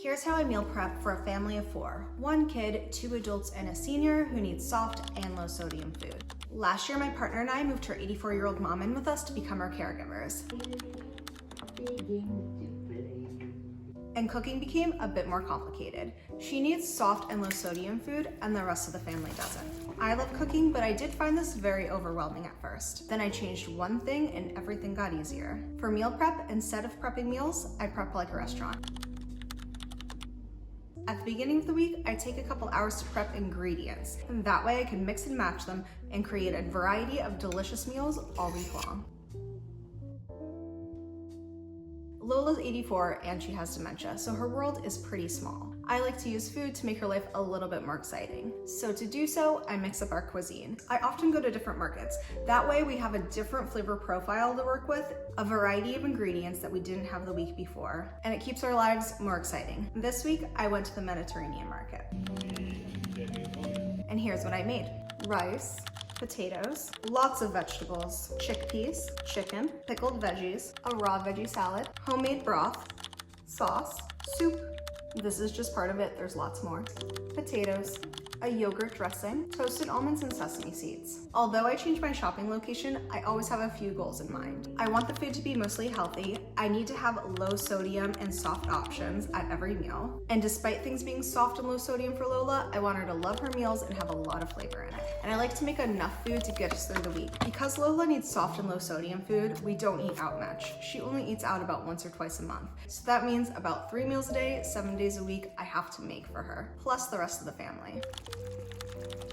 Here's how I meal prep for a family of 4. 1 kid, 2 adults, and a senior who needs soft and low sodium food. Last year, my partner and I moved her 84-year-old mom in with us to become our caregivers. And cooking became a bit more complicated. She needs soft and low sodium food, and the rest of the family doesn't. I love cooking, but I did find this very overwhelming at first. Then I changed one thing and everything got easier. For meal prep, instead of prepping meals, I prep like a restaurant. At the beginning of the week, I take a couple hours to prep ingredients, and that way I can mix and match them and create a variety of delicious meals all week long. Lola's 84 and she has dementia, so her world is pretty small. I like to use food to make her life a little bit more exciting. So to do so, I mix up our cuisine. I often go to different markets. That way we have a different flavor profile to work with, a variety of ingredients that we didn't have the week before, and it keeps our lives more exciting. This week, I went to the Mediterranean market. And here's what I made. Rice, potatoes, lots of vegetables, chickpeas, chicken, pickled veggies, a raw veggie salad, homemade broth, sauce, soup. This is just part of it, there's lots more. Potatoes, a yogurt dressing, toasted almonds and sesame seeds. Although I changed my shopping location, I always have a few goals in mind. I want the food to be mostly healthy. I need to have low sodium and soft options at every meal. And despite things being soft and low sodium for Lola, I want her to love her meals and have a lot of flavor in it. And I like to make enough food to get us through the week. Because Lola needs soft and low sodium food, we don't eat out much. She only eats out about once or twice a month. So that means about 3 meals a day, 7 days a week, I have to make for her, plus the rest of the family.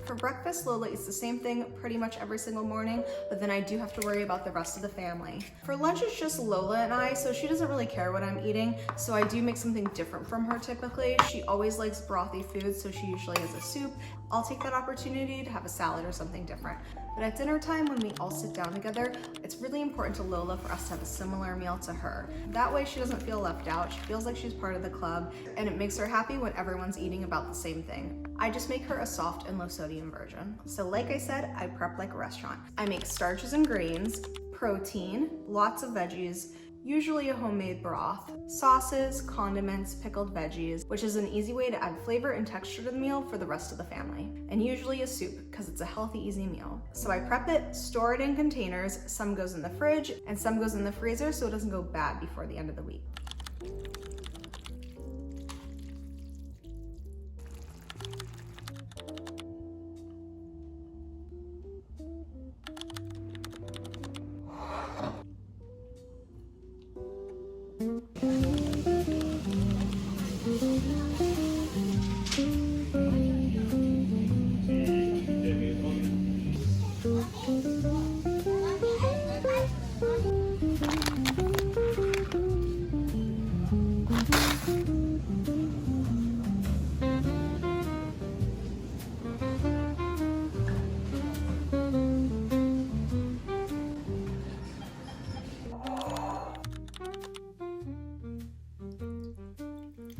For breakfast, Lola eats the same thing pretty much every single morning, but then I do have to worry about the rest of the family. For lunch, it's just Lola and I, so she doesn't really care what I'm eating, so I do make something different from her typically. She always likes brothy foods, so she usually has a soup. I'll take that opportunity to have a salad or something different. But at dinner time, when we all sit down together, it's really important to Lola for us to have a similar meal to her. That way she doesn't feel left out, she feels like she's part of the club, and it makes her happy when everyone's eating about the same thing. I just make her a soft and low sodium version. So like I said, I prep like a restaurant. I make starches and grains, protein, lots of veggies, usually a homemade broth, sauces, condiments, pickled veggies, which is an easy way to add flavor and texture to the meal for the rest of the family. And usually a soup, because it's a healthy, easy meal. So I prep it, store it in containers, some goes in the fridge, and some goes in the freezer so it doesn't go bad before the end of the week.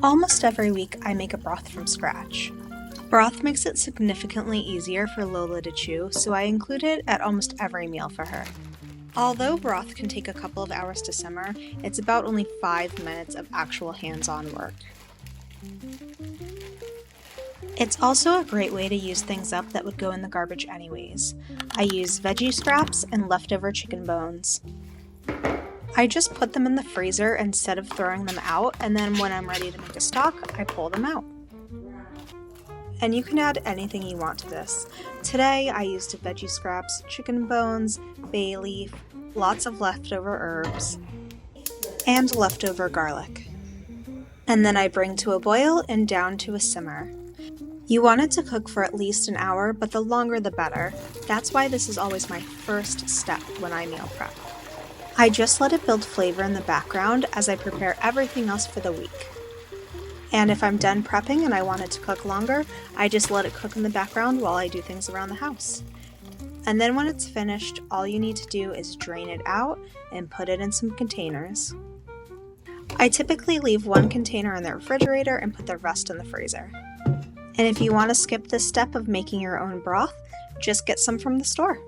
Almost every week, I make a broth from scratch. Broth makes it significantly easier for Lola to chew, so I include it at almost every meal for her. Although broth can take a couple of hours to simmer, it's about only 5 minutes of actual hands-on work. It's also a great way to use things up that would go in the garbage anyways. I use veggie scraps and leftover chicken bones. I just put them in the freezer instead of throwing them out, and then when I'm ready to make a stock, I pull them out. And you can add anything you want to this. Today, I used veggie scraps, chicken bones, bay leaf, lots of leftover herbs, and leftover garlic. And then I bring to a boil and down to a simmer. You want it to cook for at least an hour, but the longer the better. That's why this is always my first step when I meal prep. I just let it build flavor in the background as I prepare everything else for the week. And if I'm done prepping and I want it to cook longer, I just let it cook in the background while I do things around the house. And then when it's finished, all you need to do is drain it out and put it in some containers. I typically leave one container in the refrigerator and put the rest in the freezer. And if you want to skip this step of making your own broth, just get some from the store.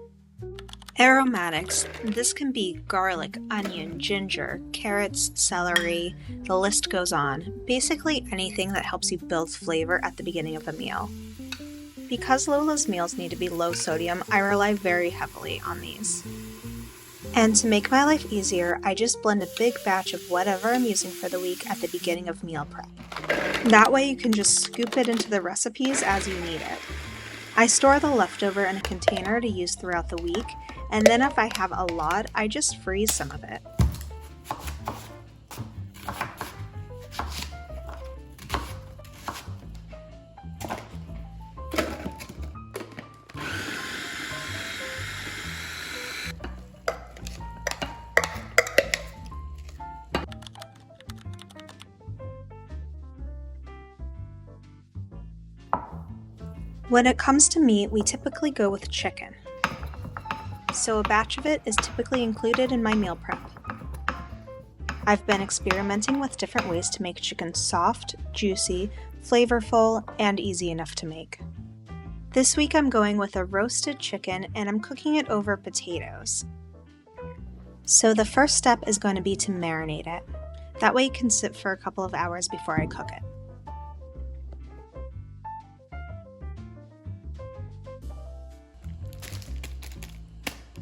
Aromatics. This can be garlic, onion, ginger, carrots, celery, the list goes on. Basically anything that helps you build flavor at the beginning of a meal. Because Lola's meals need to be low sodium, I rely very heavily on these. And to make my life easier, I just blend a big batch of whatever I'm using for the week at the beginning of meal prep. That way you can just scoop it into the recipes as you need it. I store the leftover in a container to use throughout the week, and then if I have a lot, I just freeze some of it. When it comes to meat, we typically go with chicken. So a batch of it is typically included in my meal prep. I've been experimenting with different ways to make chicken soft, juicy, flavorful, and easy enough to make. This week I'm going with a roasted chicken and I'm cooking it over potatoes. So the first step is going to be to marinate it. That way it can sit for a couple of hours before I cook it.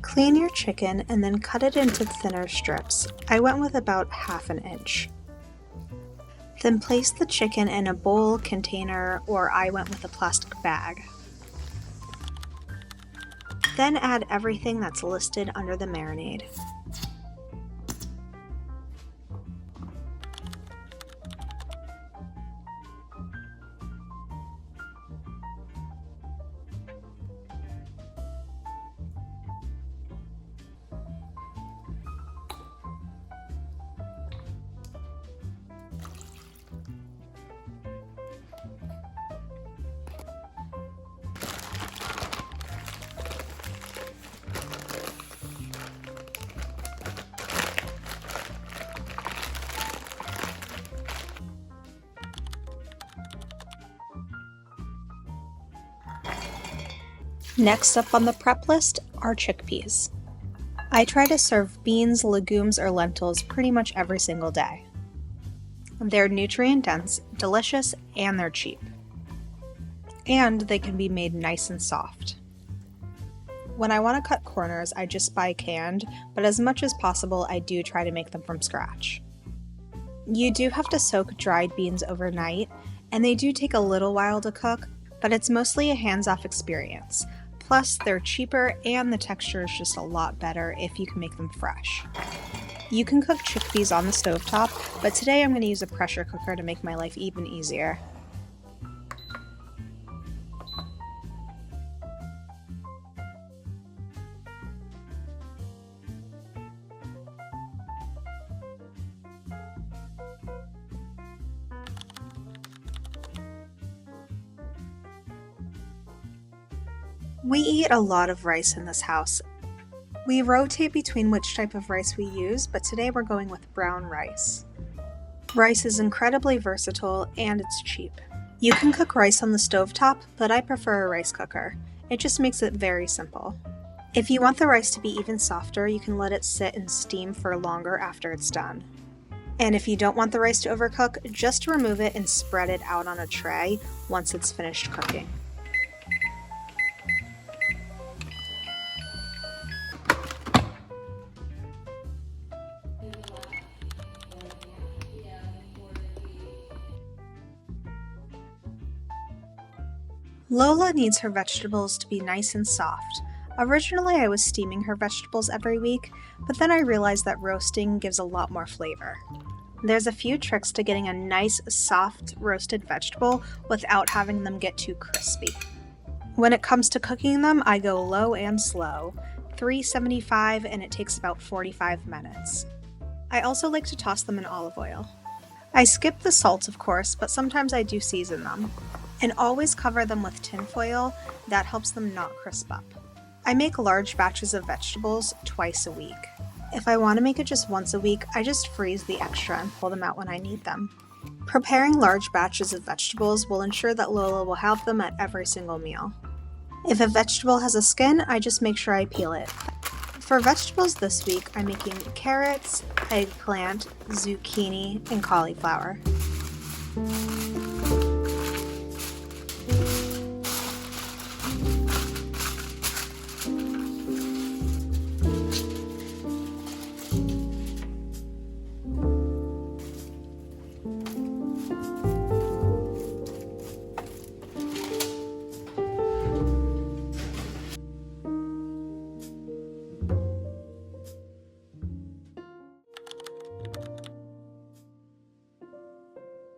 Clean your chicken and then cut it into thinner strips. I went with about 1/2 inch. Then place the chicken in a bowl, container, or I went with a plastic bag. Then add everything that's listed under the marinade. Next up on the prep list are chickpeas. I try to serve beans, legumes, or lentils pretty much every single day. They're nutrient dense, delicious, and they're cheap. And they can be made nice and soft. When I want to cut corners, I just buy canned, but as much as possible, I do try to make them from scratch. You do have to soak dried beans overnight, and they do take a little while to cook, but it's mostly a hands-off experience. Plus, they're cheaper and the texture is just a lot better if you can make them fresh. You can cook chickpeas on the stovetop, but today I'm going to use a pressure cooker to make my life even easier. We eat a lot of rice in this house. We rotate between which type of rice we use, but today we're going with brown rice. Rice is incredibly versatile and it's cheap. You can cook rice on the stovetop, but I prefer a rice cooker. It just makes it very simple. If you want the rice to be even softer, you can let it sit and steam for longer after it's done. And if you don't want the rice to overcook, just remove it and spread it out on a tray once it's finished cooking. Lola needs her vegetables to be nice and soft. Originally, I was steaming her vegetables every week, but then I realized that roasting gives a lot more flavor. There's a few tricks to getting a nice, soft, roasted vegetable without having them get too crispy. When it comes to cooking them, I go low and slow, 375, and it takes about 45 minutes. I also like to toss them in olive oil. I skip the salt, of course, but sometimes I do season them. And always cover them with tin foil, that helps them not crisp up. I make large batches of vegetables twice a week. If I want to make it just once a week, I just freeze the extra and pull them out when I need them. Preparing large batches of vegetables will ensure that Lola will have them at every single meal. If a vegetable has a skin, I just make sure I peel it. For vegetables this week, I'm making carrots, eggplant, zucchini, and cauliflower.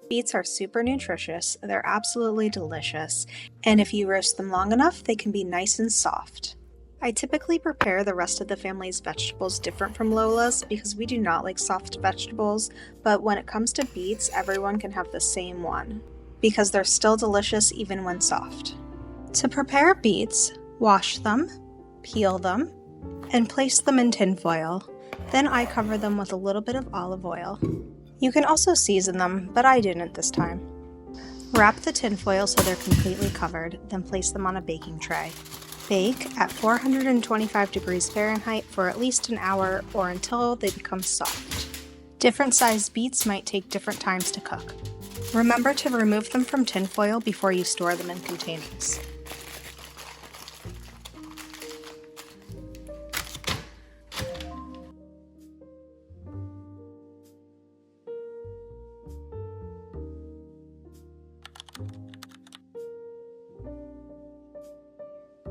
Beets are super nutritious, they're absolutely delicious, and if you roast them long enough, they can be nice and soft. I typically prepare the rest of the family's vegetables different from Lola's because we do not like soft vegetables, but when it comes to beets, everyone can have the same one, because they're still delicious even when soft. To prepare beets, wash them, peel them, and place them in tinfoil. Then I cover them with a little bit of olive oil. You can also season them, but I didn't this time. Wrap the tinfoil so they're completely covered, then place them on a baking tray. Bake at 425 degrees Fahrenheit for at least an hour or until they become soft. Different sized beets might take different times to cook. Remember to remove them from tinfoil before you store them in containers.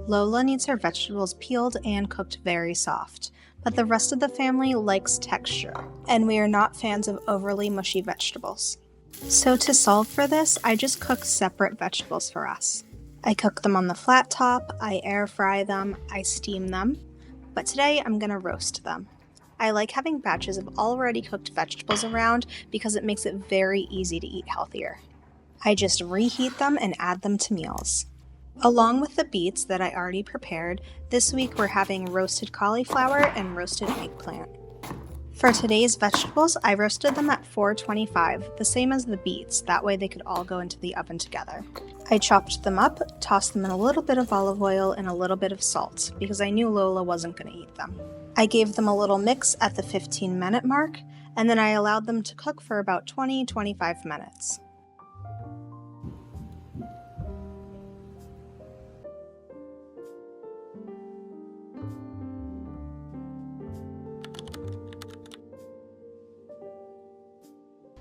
Lola needs her vegetables peeled and cooked very soft, but the rest of the family likes texture, and we are not fans of overly mushy vegetables. So to solve for this, I just cook separate vegetables for us. I cook them on the flat top, I air fry them, I steam them, but today I'm gonna roast them. I like having batches of already cooked vegetables around because it makes it very easy to eat healthier. I just reheat them and add them to meals. Along with the beets that I already prepared, this week we're having roasted cauliflower and roasted eggplant. For today's vegetables, I roasted them at 425, the same as the beets, that way they could all go into the oven together. I chopped them up, tossed them in a little bit of olive oil and a little bit of salt, because I knew Lola wasn't going to eat them. I gave them a little mix at the 15-minute mark, and then I allowed them to cook for about 20-25 minutes.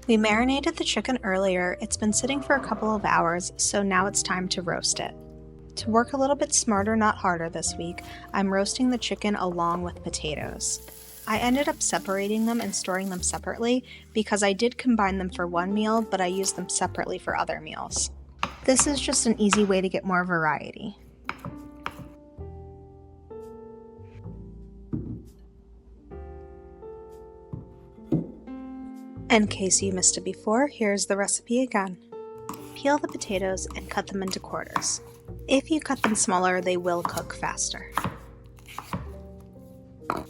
We marinated the chicken earlier. It's been sitting for a couple of hours, so now it's time to roast it. To work a little bit smarter, not harder this week, I'm roasting the chicken along with potatoes. I ended up separating them and storing them separately because I did combine them for one meal, but I used them separately for other meals. This is just an easy way to get more variety. In case you missed it before, here's the recipe again. Peel the potatoes and cut them into quarters. If you cut them smaller, they will cook faster.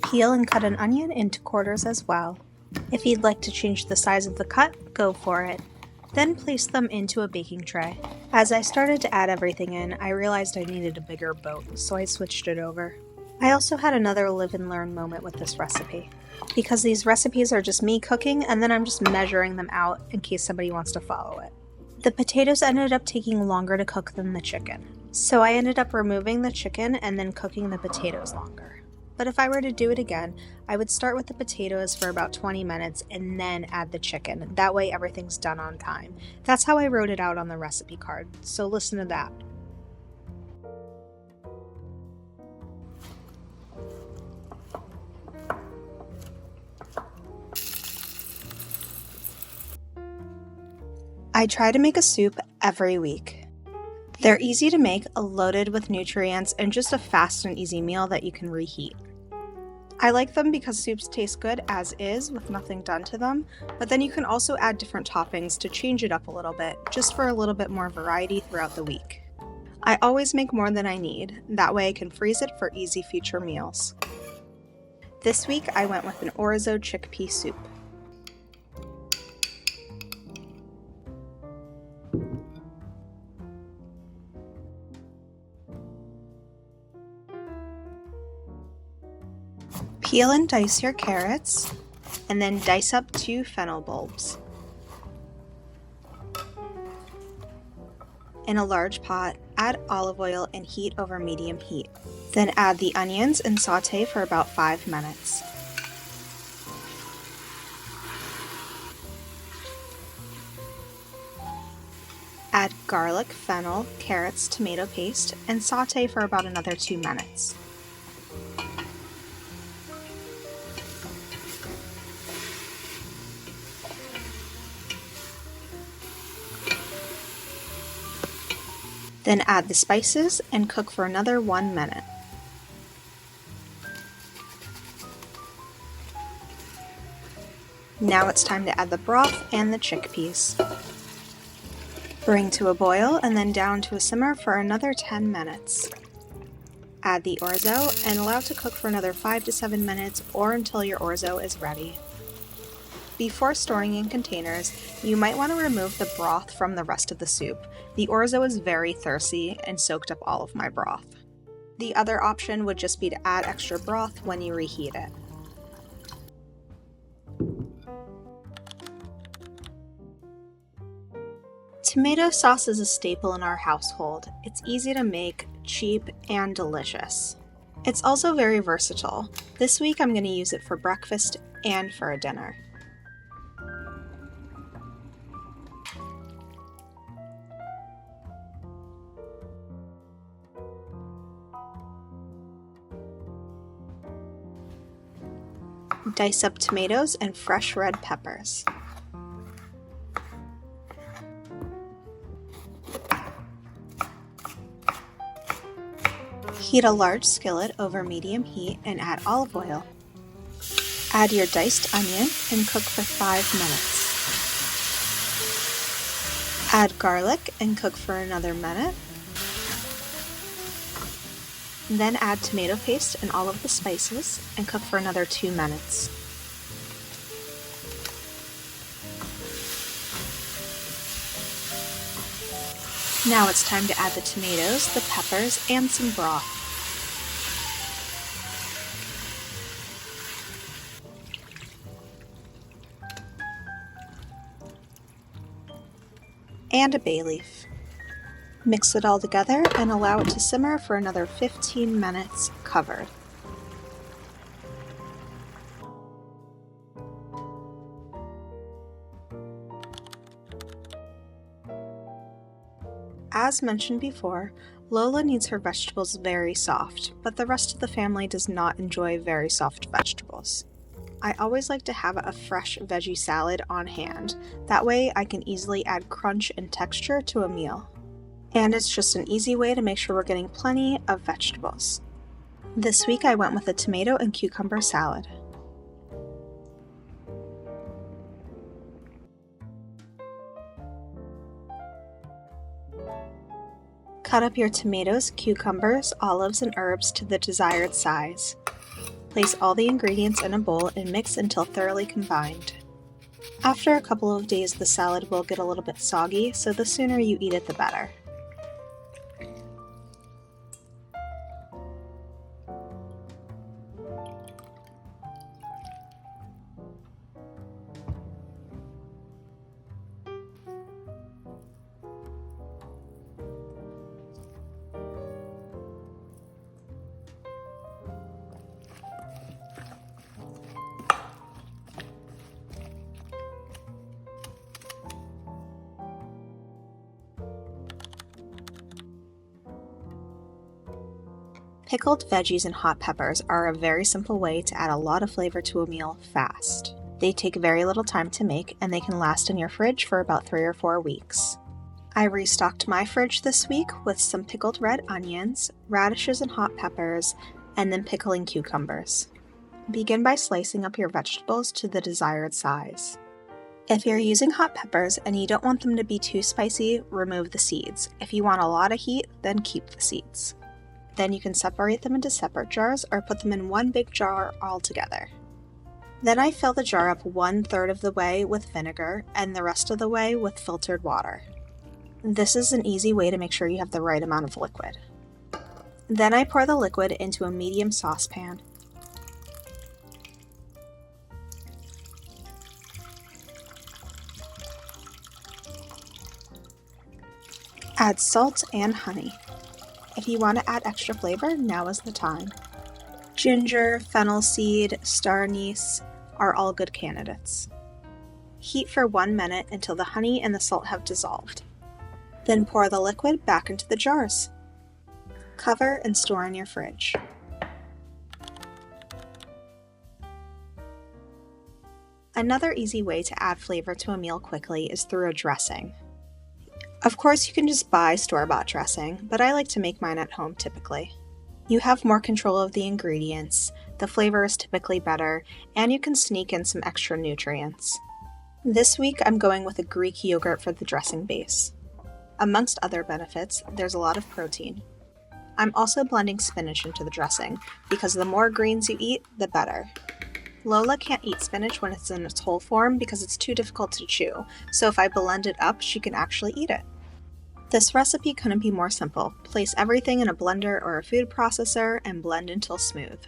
Peel and cut an onion into quarters as well. If you'd like to change the size of the cut, go for it. Then place them into a baking tray. As I started to add everything in, I realized I needed a bigger boat, so I switched it over. I also had another live and learn moment with this recipe, because these recipes are just me cooking and then I'm just measuring them out in case somebody wants to follow it. The potatoes ended up taking longer to cook than the chicken, so I ended up removing the chicken and then cooking the potatoes longer. But if I were to do it again, I would start with the potatoes for about 20 minutes and then add the chicken. That way everything's done on time. That's how I wrote it out on the recipe card, so listen to that. I try to make a soup every week. They're easy to make, loaded with nutrients, and just a fast and easy meal that you can reheat. I like them because soups taste good as is with nothing done to them, but then you can also add different toppings to change it up a little bit, just for a little bit more variety throughout the week. I always make more than I need, that way I can freeze it for easy future meals. This week I went with an Orzo chickpea soup. Peel and dice your carrots, and then dice up 2 fennel bulbs. In a large pot, add olive oil and heat over medium heat. Then add the onions and saute for about 5 minutes. Add garlic, fennel, carrots, tomato paste, and saute for about another 2 minutes. Then add the spices and cook for another 1 minute. Now it's time to add the broth and the chickpeas. Bring to a boil and then down to a simmer for another 10 minutes. Add the orzo and allow to cook for another 5 to 7 minutes or until your orzo is ready. Before storing in containers, you might want to remove the broth from the rest of the soup. The orzo is very thirsty and soaked up all of my broth. The other option would just be to add extra broth when you reheat it. Tomato sauce is a staple in our household. It's easy to make, cheap, and delicious. It's also very versatile. This week I'm going to use it for breakfast and for a dinner. Dice up tomatoes and fresh red peppers. Heat a large skillet over medium heat and add olive oil. Add your diced onion and cook for 5 minutes. Add garlic and cook for another minute. Then add tomato paste and all of the spices and cook for another 2 minutes. Now it's time to add the tomatoes, the peppers, and some broth. And a bay leaf. Mix it all together and allow it to simmer for another 15 minutes covered. As mentioned before, Lola needs her vegetables very soft, but the rest of the family does not enjoy very soft vegetables. I always like to have a fresh veggie salad on hand. That way I can easily add crunch and texture to a meal. And it's just an easy way to make sure we're getting plenty of vegetables. This week I went with a tomato and cucumber salad. Cut up your tomatoes, cucumbers, olives, and herbs to the desired size. Place all the ingredients in a bowl and mix until thoroughly combined. After a couple of days, the salad will get a little bit soggy, so the sooner you eat it, the better. Pickled veggies and hot peppers are a very simple way to add a lot of flavor to a meal fast. They take very little time to make and they can last in your fridge for about 3 or 4 weeks. I restocked my fridge this week with some pickled red onions, radishes and hot peppers, and then pickling cucumbers. Begin by slicing up your vegetables to the desired size. If you're using hot peppers and you don't want them to be too spicy, remove the seeds. If you want a lot of heat, then keep the seeds. Then you can separate them into separate jars or put them in one big jar all together. Then I fill the jar up 1/3 of the way with vinegar and the rest of the way with filtered water. This is an easy way to make sure you have the right amount of liquid. Then I pour the liquid into a medium saucepan. Add salt and honey. If you want to add extra flavor, now is the time. Ginger, fennel seed, star anise are all good candidates. Heat for 1 minute until the honey and the salt have dissolved. Then pour the liquid back into the jars. Cover and store in your fridge. Another easy way to add flavor to a meal quickly is through a dressing. Of course, you can just buy store-bought dressing, but I like to make mine at home typically. You have more control of the ingredients, the flavor is typically better, and you can sneak in some extra nutrients. This week, I'm going with a Greek yogurt for the dressing base. Amongst other benefits, there's a lot of protein. I'm also blending spinach into the dressing, because the more greens you eat, the better. Lola can't eat spinach when it's in its whole form because it's too difficult to chew, so if I blend it up, she can actually eat it. This recipe couldn't be more simple. Place everything in a blender or a food processor and blend until smooth.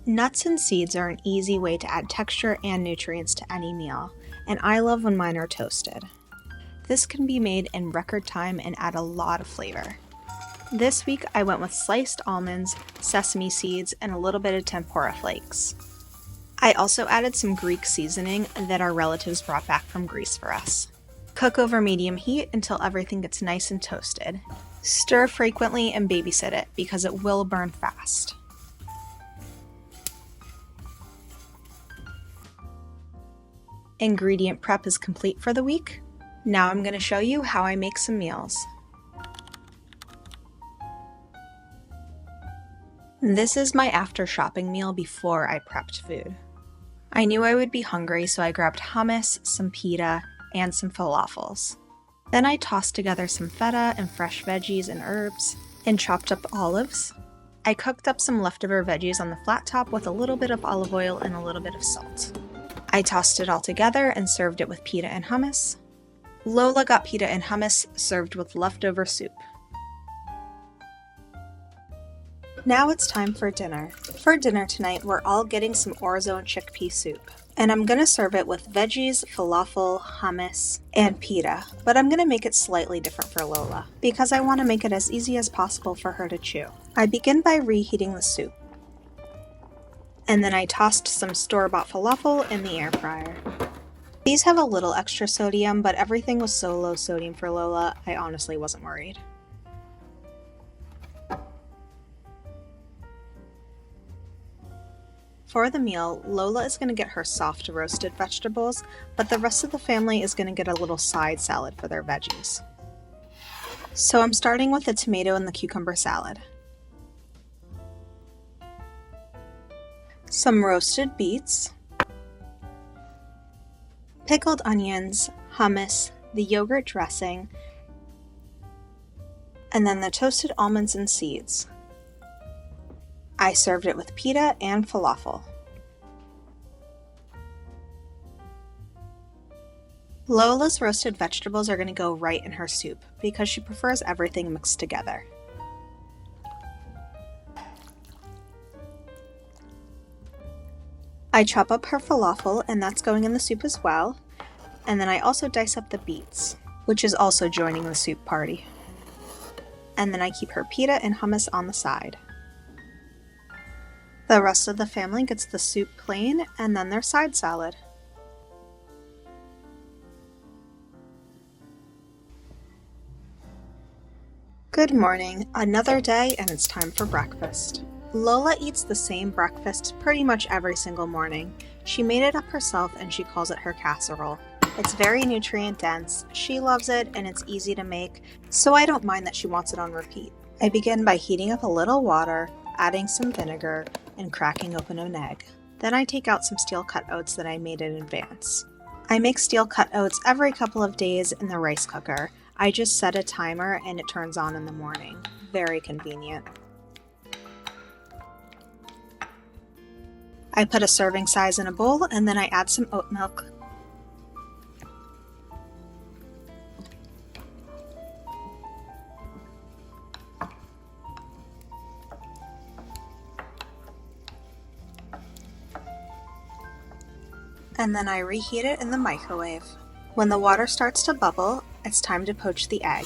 Nuts and seeds are an easy way to add texture and nutrients to any meal, and I love when mine are toasted. This can be made in record time and add a lot of flavor. This week I went with sliced almonds, sesame seeds, and a little bit of tempura flakes. I also added some Greek seasoning that our relatives brought back from Greece for us. Cook over medium heat until everything gets nice and toasted. Stir frequently and babysit it because it will burn fast. Ingredient prep is complete for the week. Now I'm going to show you how I make some meals. This is my after shopping meal before I prepped food. I knew I would be hungry, so I grabbed hummus, some pita, and some falafels. Then I tossed together some feta and fresh veggies and herbs, and chopped up olives. I cooked up some leftover veggies on the flat top with a little bit of olive oil and a little bit of salt. I tossed it all together and served it with pita and hummus. Lola got pita and hummus served with leftover soup. Now it's time for dinner. For dinner tonight, we're all getting some Orzo and chickpea soup. And I'm gonna serve it with veggies, falafel, hummus, and pita. But I'm gonna make it slightly different for Lola, because I wanna make it as easy as possible for her to chew. I begin by reheating the soup. And then I tossed some store-bought falafel in the air fryer. These have a little extra sodium, but everything was so low sodium for Lola, I honestly wasn't worried. For the meal, Lola is going to get her soft roasted vegetables, but the rest of the family is going to get a little side salad for their veggies. So I'm starting with the tomato and the cucumber salad. Some roasted beets, pickled onions, hummus, the yogurt dressing, and then the toasted almonds and seeds. I served it with pita and falafel. Lola's roasted vegetables are going to go right in her soup because she prefers everything mixed together. I chop up her falafel and that's going in the soup as well. And then I also dice up the beets, which is also joining the soup party. And then I keep her pita and hummus on the side. The rest of the family gets the soup plain and then their side salad. Good morning, another day and it's time for breakfast. Lola eats the same breakfast pretty much every single morning. She made it up herself and she calls it her casserole. It's very nutrient dense, she loves it, and it's easy to make, so I don't mind that she wants it on repeat. I begin by heating up a little water, adding some vinegar, and cracking open an egg. Then I take out some steel cut oats that I made in advance. I make steel cut oats every couple of days in the rice cooker. I just set a timer and it turns on in the morning. Very convenient. I put a serving size in a bowl and then I add some oat milk. And then I reheat it in the microwave. When the water starts to bubble, it's time to poach the egg.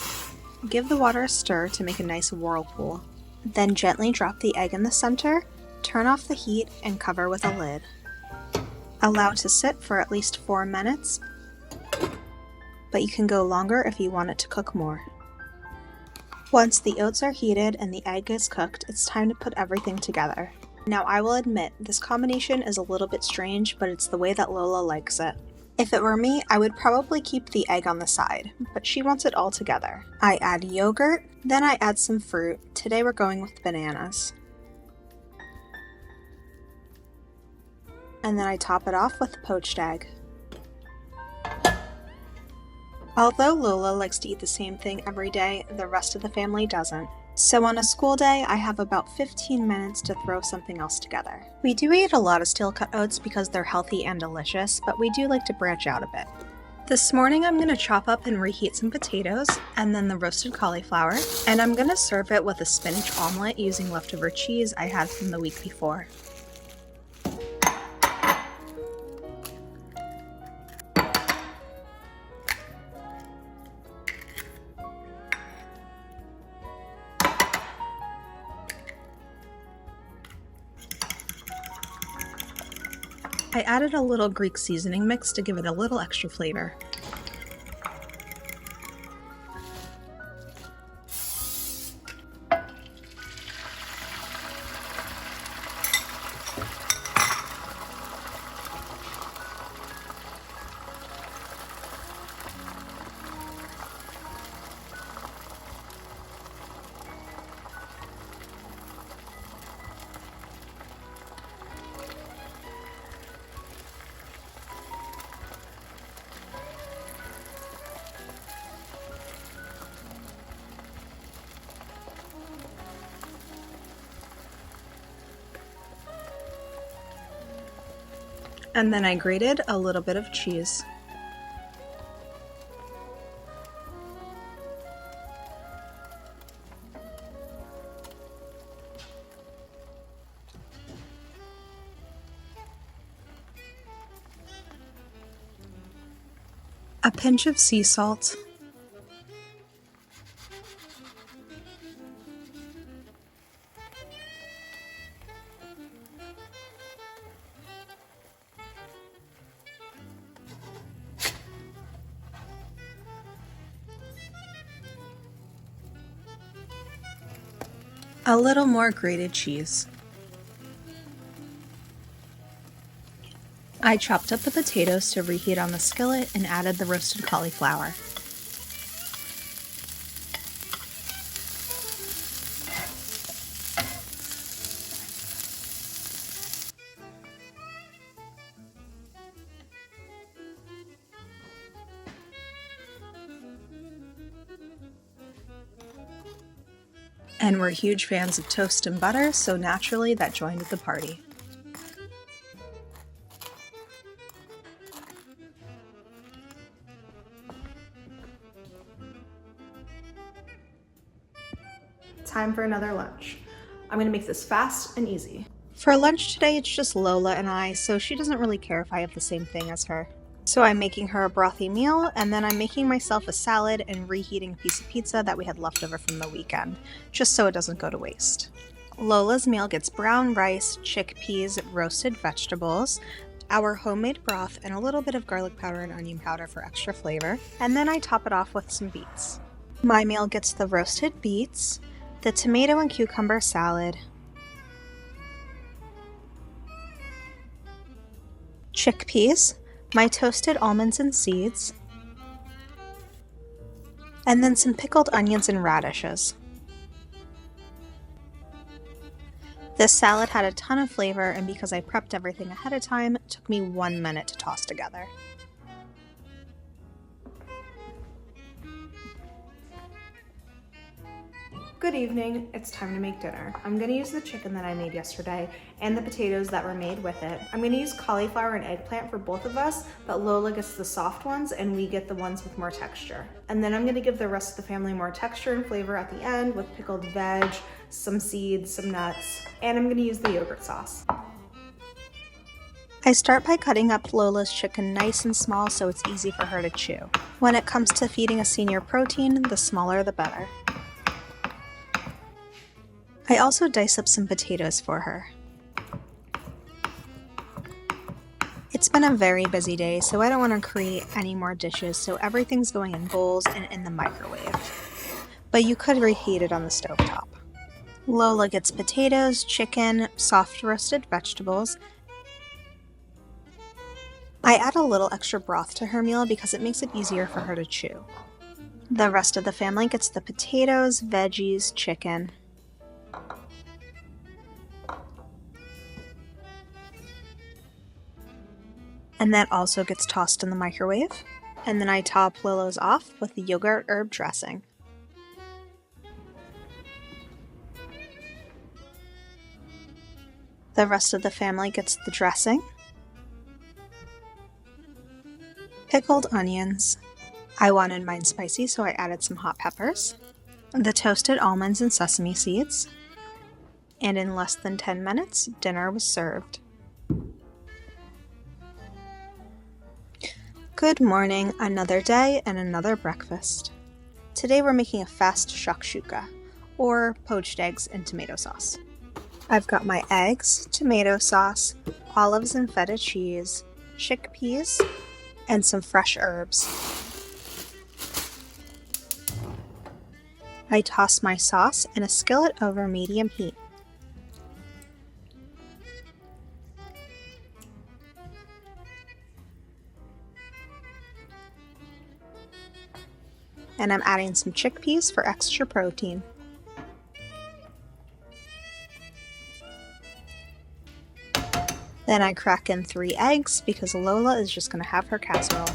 Give the water a stir to make a nice whirlpool. Then gently drop the egg in the center, turn off the heat, and cover with a lid. Allow it to sit for at least 4 minutes, but you can go longer if you want it to cook more. Once the oats are heated and the egg is cooked, it's time to put everything together. Now I will admit, this combination is a little bit strange, but it's the way that Lola likes it. If it were me, I would probably keep the egg on the side, but she wants it all together. I add yogurt, then I add some fruit. Today we're going with bananas. And then I top it off with poached egg. Although Lola likes to eat the same thing every day, the rest of the family doesn't. So on a school day, I have about 15 minutes to throw something else together. We do eat a lot of steel-cut oats because they're healthy and delicious, but we do like to branch out a bit. This morning I'm going to chop up and reheat some potatoes, and then the roasted cauliflower, and I'm going to serve it with a spinach omelet using leftover cheese I had from the week before. I added a little Greek seasoning mix to give it a little extra flavor. And then I grated a little bit of cheese. A pinch of sea salt. A little more grated cheese. I chopped up the potatoes to reheat on the skillet and added the roasted cauliflower. And we're huge fans of toast and butter, so naturally that joined the party. Time for another lunch. I'm gonna make this fast and easy. For lunch today, it's just Lola and I, so she doesn't really care if I have the same thing as her. So I'm making her a brothy meal, and then I'm making myself a salad and reheating a piece of pizza that we had left over from the weekend, just so it doesn't go to waste. Lola's meal gets brown rice, chickpeas, roasted vegetables, our homemade broth, and a little bit of garlic powder and onion powder for extra flavor, and then I top it off with some beets. My meal gets the roasted beets, the tomato and cucumber salad, chickpeas, my toasted almonds and seeds, and then some pickled onions and radishes. This salad had a ton of flavor, and because I prepped everything ahead of time, it took me 1 minute to toss together. Good evening, it's time to make dinner. I'm gonna use the chicken that I made yesterday and the potatoes that were made with it. I'm gonna use cauliflower and eggplant for both of us, but Lola gets the soft ones and we get the ones with more texture. And then I'm gonna give the rest of the family more texture and flavor at the end with pickled veg, some seeds, some nuts, and I'm gonna use the yogurt sauce. I start by cutting up Lola's chicken nice and small so it's easy for her to chew. When it comes to feeding a senior protein, the smaller the better. I also dice up some potatoes for her. It's been a very busy day, so I don't want to create any more dishes, so everything's going in bowls and in the microwave. But you could reheat it on the stovetop. Lola gets potatoes, chicken, soft roasted vegetables. I add a little extra broth to her meal because it makes it easier for her to chew. The rest of the family gets the potatoes, veggies, chicken. And that also gets tossed in the microwave. And then I top Lola's off with the yogurt herb dressing. The rest of the family gets the dressing, pickled onions. I wanted mine spicy, so I added some hot peppers, the toasted almonds and sesame seeds, and in less than 10 minutes, dinner was served. Good morning, another day and another breakfast. Today we're making a fast shakshuka, or poached eggs and tomato sauce. I've got my eggs, tomato sauce, olives and feta cheese, chickpeas, and some fresh herbs. I toss my sauce in a skillet over medium heat. And I'm adding some chickpeas for extra protein. Then I crack in 3 eggs because Lola is just going to have her casserole.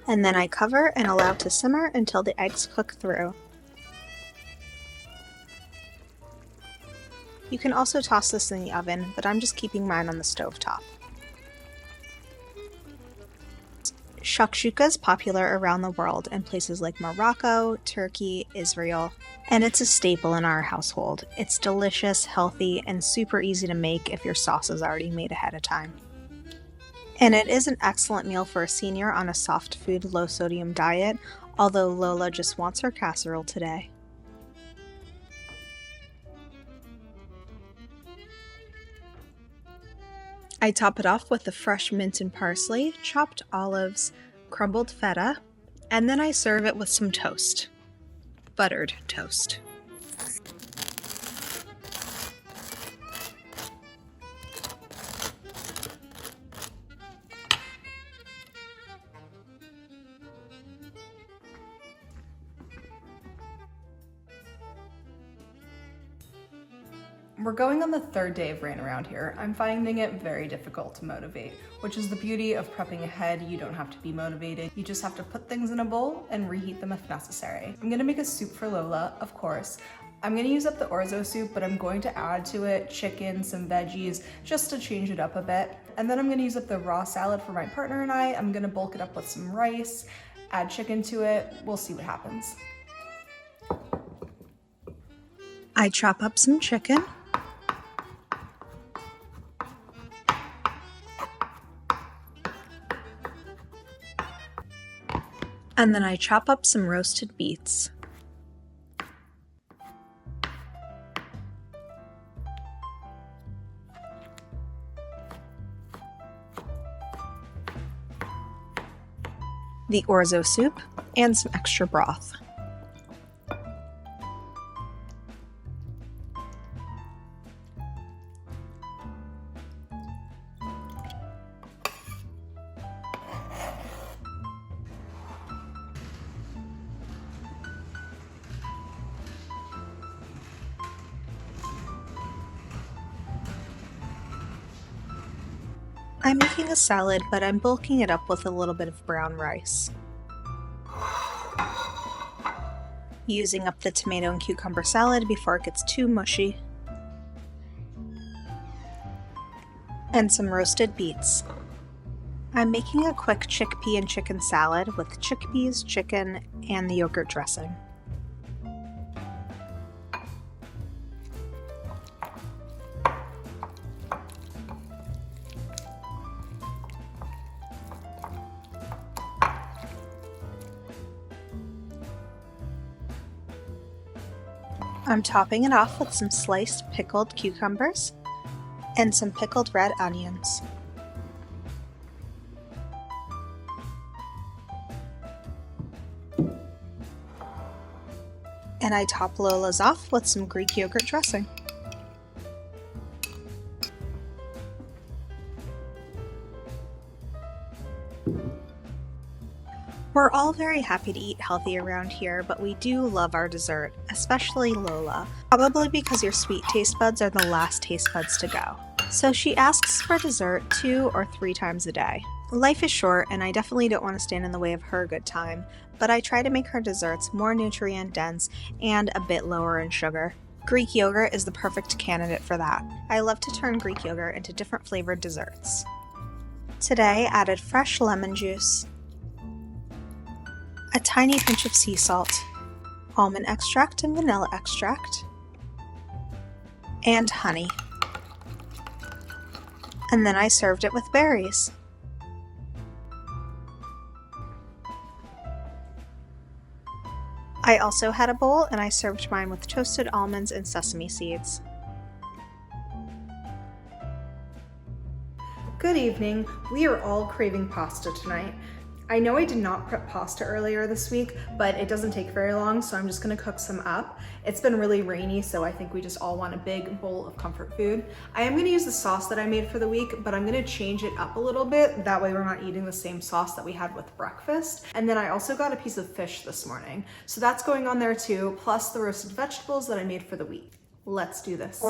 And then I cover and allow to simmer until the eggs cook through. You can also toss this in the oven, but I'm just keeping mine on the stovetop. Shakshuka is popular around the world in places like Morocco, Turkey, Israel, and it's a staple in our household. It's delicious, healthy, and super easy to make if your sauce is already made ahead of time. And it is an excellent meal for a senior on a soft food, low sodium diet, although Lola just wants her casserole today. I top it off with the fresh mint and parsley, chopped olives, crumbled feta, and then I serve it with some toast. Buttered toast. We're going on the 3rd day of rain around here. I'm finding it very difficult to motivate, which is the beauty of prepping ahead. You don't have to be motivated. You just have to put things in a bowl and reheat them if necessary. I'm gonna make a soup for Lola, of course. I'm gonna use up the Orzo soup, but I'm going to add to it chicken, some veggies, just to change it up a bit. And then I'm gonna use up the raw salad for my partner and I. I'm gonna bulk it up with some rice, add chicken to it. We'll see what happens. I chop up some chicken. And then I chop up some roasted beets. The Orzo soup and some extra broth. I'm making a salad, but I'm bulking it up with a little bit of brown rice. Using up the tomato and cucumber salad before it gets too mushy. And some roasted beets. I'm making a quick chickpea and chicken salad with chickpeas, chicken, and the yogurt dressing. I'm topping it off with some sliced pickled cucumbers and some pickled red onions. And I top Lola's off with some Greek yogurt dressing. We're all very happy to eat healthy around here, but we do love our dessert, especially Lola, probably because your sweet taste buds are the last taste buds to go. So she asks for dessert 2 or 3 times a day. Life is short, and I definitely don't want to stand in the way of her good time, but I try to make her desserts more nutrient dense and a bit lower in sugar. Greek yogurt is the perfect candidate for that. I love to turn Greek yogurt into different flavored desserts. Today, I added fresh lemon juice, a tiny pinch of sea salt, almond extract and vanilla extract, and honey. And then I served it with berries. I also had a bowl, and I served mine with toasted almonds and sesame seeds. Good evening. We are all craving pasta tonight. I know I did not prep pasta earlier this week, but it doesn't take very long, so I'm just gonna cook some up. It's been really rainy, so I think we just all want a big bowl of comfort food. I am gonna use the sauce that I made for the week, but I'm gonna change it up a little bit. That way we're not eating the same sauce that we had with breakfast. And then I also got a piece of fish this morning. So that's going on there too, plus the roasted vegetables that I made for the week. Let's do this.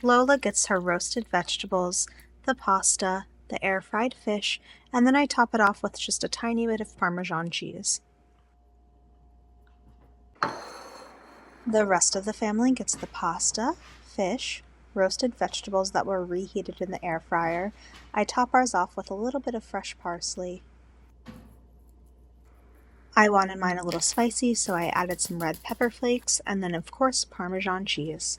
Lola gets her roasted vegetables, the pasta, the air-fried fish, and then I top it off with just a tiny bit of Parmesan cheese. The rest of the family gets the pasta, fish, roasted vegetables that were reheated in the air fryer. I top ours off with a little bit of fresh parsley. I wanted mine a little spicy, so I added some red pepper flakes, and then of course Parmesan cheese.